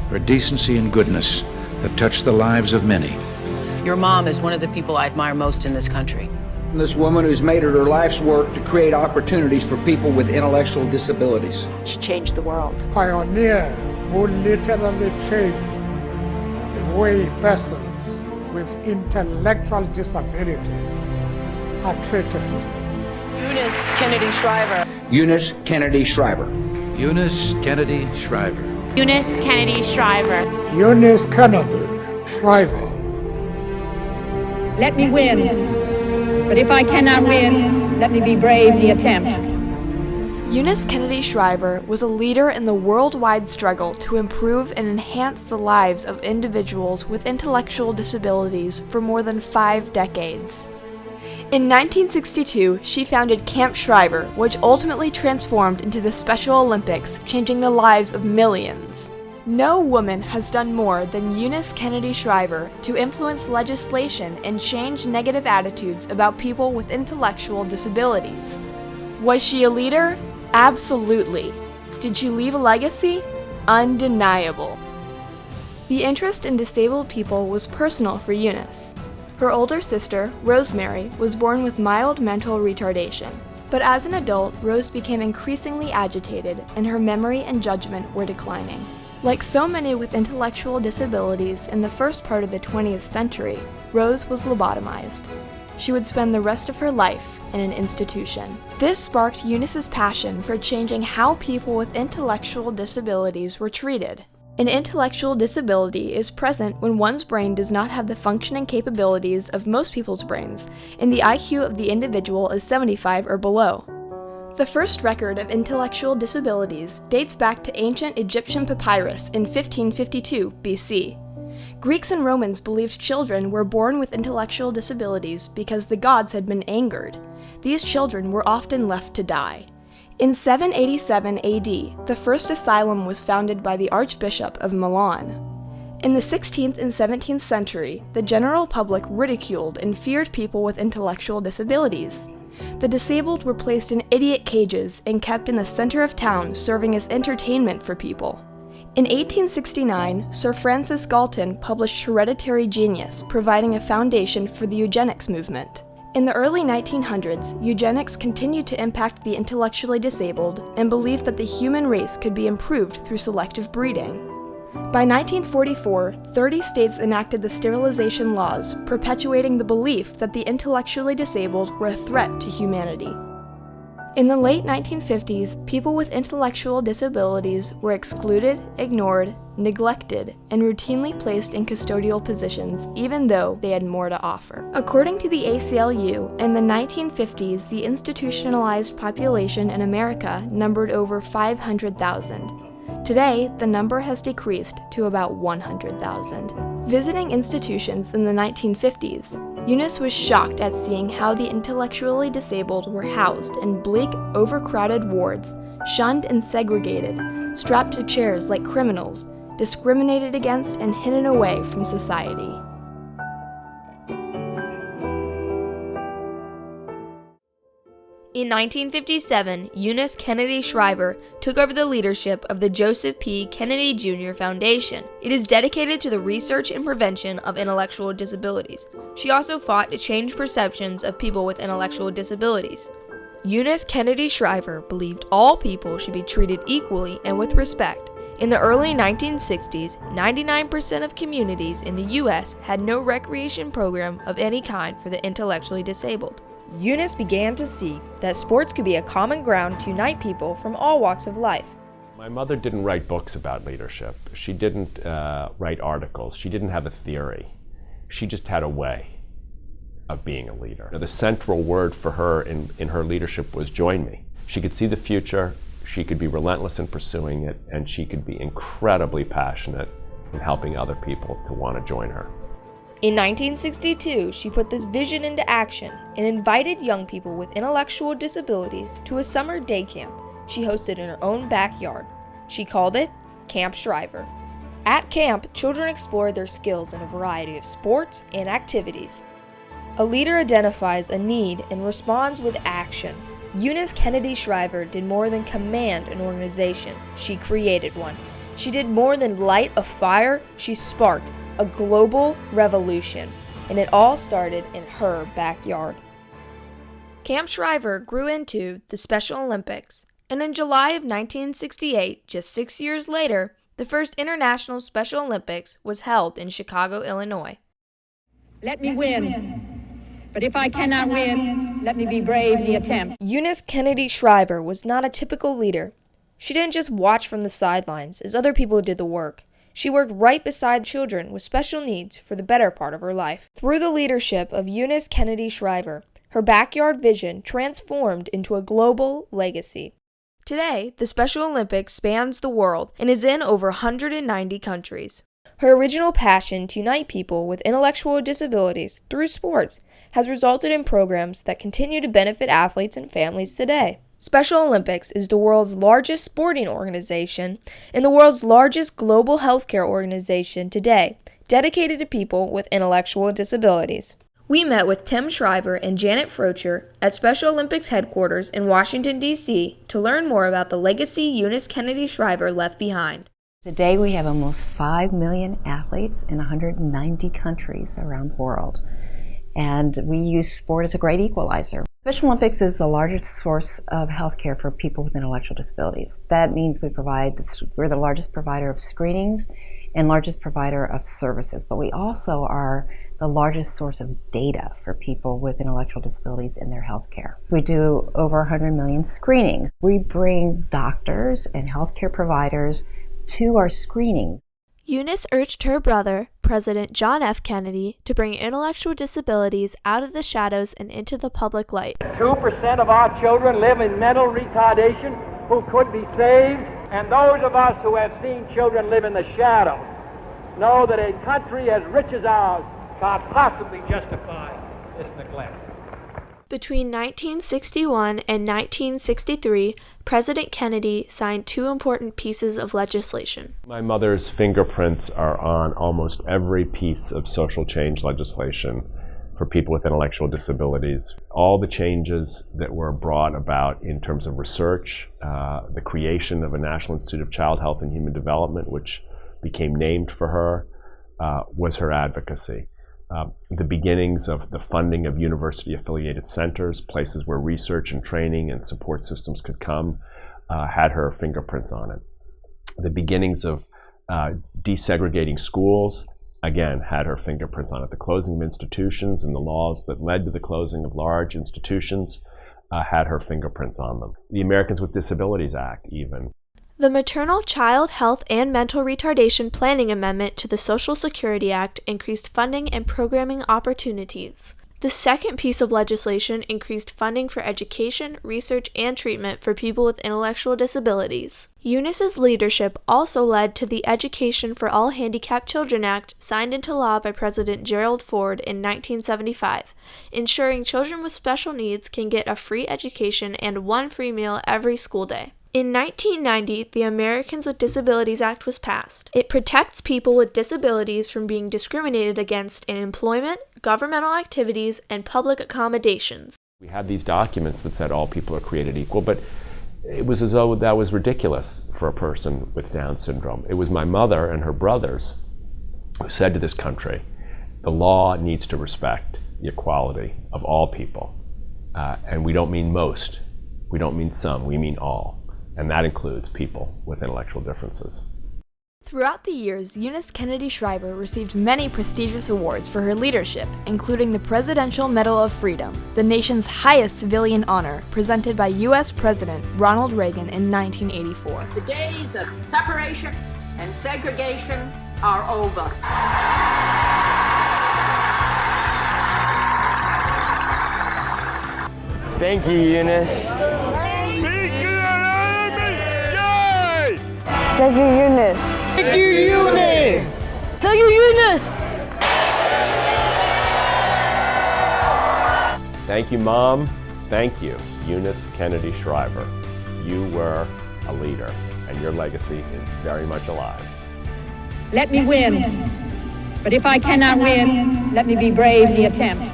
her decency and goodness have touched the lives of many. Your mom is one of the people I admire most in this country. This woman who's made it her life's work to create opportunities for people with intellectual disabilities. She changed the world. Pioneer who literally changed the way persons with intellectual disabilities are treated. Eunice Kennedy Shriver. Eunice Kennedy Shriver. Eunice Kennedy Shriver. Eunice Kennedy Shriver. Eunice Kennedy Shriver. Let me win, but if I cannot win, let me be brave in the attempt. Eunice Kennedy Shriver was a leader in the worldwide struggle to improve and enhance the lives of individuals with intellectual disabilities for more than 5 decades. In 1962, she founded Camp Shriver, which ultimately transformed into the Special Olympics, changing the lives of millions. No woman has done more than Eunice Kennedy Shriver to influence legislation and change negative attitudes about people with intellectual disabilities. Was she a leader? Absolutely. Did she leave a legacy? Undeniable. The interest in disabled people was personal for Eunice. Her older sister, Rosemary, was born with mild mental retardation. But as an adult, Rose became increasingly agitated, and her memory and judgment were declining. Like so many with intellectual disabilities in the first part of the 20th century, Rose was lobotomized. She would spend the rest of her life in an institution. This sparked Eunice's passion for changing how people with intellectual disabilities were treated. An intellectual disability is present when one's brain does not have the functioning capabilities of most people's brains, and the IQ of the individual is 75 or below. The first record of intellectual disabilities dates back to ancient Egyptian papyrus in 1552 BC. Greeks and Romans believed children were born with intellectual disabilities because the gods had been angered. These children were often left to die. In 787 AD, the first asylum was founded by the Archbishop of Milan. In the 16th and 17th century, the general public ridiculed and feared people with intellectual disabilities. The disabled were placed in idiot cages and kept in the center of town, serving as entertainment for people. In 1869, Sir Francis Galton published Hereditary Genius, providing a foundation for the eugenics movement. In the early 1900s, eugenics continued to impact the intellectually disabled and believed that the human race could be improved through selective breeding. By 1944, 30 states enacted the sterilization laws, perpetuating the belief that the intellectually disabled were a threat to humanity. In the late 1950s, people with intellectual disabilities were excluded, ignored, neglected, and routinely placed in custodial positions, even though they had more to offer. According to the ACLU, in the 1950s, the institutionalized population in America numbered over 500,000. Today, the number has decreased to about 100,000. Visiting institutions in the 1950s, Eunice was shocked at seeing how the intellectually disabled were housed in bleak, overcrowded wards, shunned and segregated, strapped to chairs like criminals, discriminated against and hidden away from society. In 1957, Eunice Kennedy Shriver took over the leadership of the Joseph P. Kennedy Jr. Foundation. It is dedicated to the research and prevention of intellectual disabilities. She also fought to change perceptions of people with intellectual disabilities. Eunice Kennedy Shriver believed all people should be treated equally and with respect. In the early 1960s, 99% of communities in the U.S. had no recreation program of any kind for the intellectually disabled. Eunice began to see that sports could be a common ground to unite people from all walks of life. My mother didn't write books about leadership. She didn't write articles. She didn't have a theory. She just had a way of being a leader. The central word for her in her leadership was join me. She could see the future, she could be relentless in pursuing it, and she could be incredibly passionate in helping other people to want to join her. In 1962, she put this vision into action and invited young people with intellectual disabilities to a summer day camp she hosted in her own backyard. She called it Camp Shriver. At camp, children explored their skills in a variety of sports and activities. A leader identifies a need and responds with action. Eunice Kennedy Shriver did more than command an organization, she created one. She did more than light a fire, she sparked a global revolution. And it all started in her backyard. Camp Shriver grew into the Special Olympics, and in July of 1968, just 6 years later, the first International Special Olympics was held in Chicago, Illinois. Let me win. But if I cannot win, let me be brave in the attempt. Eunice Kennedy Shriver was not a typical leader. She didn't just watch from the sidelines as other people did the work. She worked right beside children with special needs for the better part of her life. Through the leadership of Eunice Kennedy Shriver, her backyard vision transformed into a global legacy. Today, the Special Olympics spans the world and is in over 190 countries. Her original passion to unite people with intellectual disabilities through sports has resulted in programs that continue to benefit athletes and families today. Special Olympics is the world's largest sporting organization and the world's largest global healthcare organization today, dedicated to people with intellectual disabilities. We met with Tim Shriver and Janet Frocher at Special Olympics headquarters in Washington, D.C. to learn more about the legacy Eunice Kennedy Shriver left behind. Today we have almost 5 million athletes in 190 countries around the world, and we use sport as a great equalizer. Special Olympics is the largest source of health care for people with intellectual disabilities. That means we're the largest provider of screenings and largest provider of services, but we also are the largest source of data for people with intellectual disabilities in their health care. We do over 100 million screenings. We bring doctors and healthcare providers to our screenings. Eunice urged her brother, President John F. Kennedy, to bring intellectual disabilities out of the shadows and into the public light. 2% of our children live in mental retardation who could be saved, and those of us who have seen children live in the shadows know that a country as rich as ours can't possibly justify this neglect. Between 1961 and 1963, President Kennedy signed 2 important pieces of legislation. My mother's fingerprints are on almost every piece of social change legislation for people with intellectual disabilities. All the changes that were brought about in terms of research, the creation of a National Institute of Child Health and Human Development, which became named for her, was her advocacy. The beginnings of the funding of university-affiliated centers, places where research and training and support systems could come, had her fingerprints on it. The beginnings of desegregating schools, again, had her fingerprints on it. The closing of institutions and the laws that led to the closing of large institutions had her fingerprints on them. The Americans with Disabilities Act, even. The Maternal Child Health and Mental Retardation Planning Amendment to the Social Security Act increased funding and programming opportunities. The second piece of legislation increased funding for education, research, and treatment for people with intellectual disabilities. Eunice's leadership also led to the Education for All Handicapped Children Act, signed into law by President Gerald Ford in 1975, ensuring children with special needs can get a free education and 1 free meal every school day. In 1990, the Americans with Disabilities Act was passed. It protects people with disabilities from being discriminated against in employment, governmental activities, and public accommodations. We had these documents that said all people are created equal, but it was as though that was ridiculous for a person with Down syndrome. It was my mother and her brothers who said to this country, the law needs to respect the equality of all people. And we don't mean most, we don't mean some, we mean all. And that includes people with intellectual differences. Throughout the years, Eunice Kennedy Shriver received many prestigious awards for her leadership, including the Presidential Medal of Freedom, the nation's highest civilian honor, presented by U.S. President Ronald Reagan in 1984. The days of separation and segregation are over. Thank you, Eunice. Thank you, Eunice. Thank you, Eunice. Thank you, Eunice. Thank you, Mom. Thank you, Eunice Kennedy Shriver. You were a leader, and your legacy is very much alive. Let me win. But if I cannot win, let me be brave in the attempt.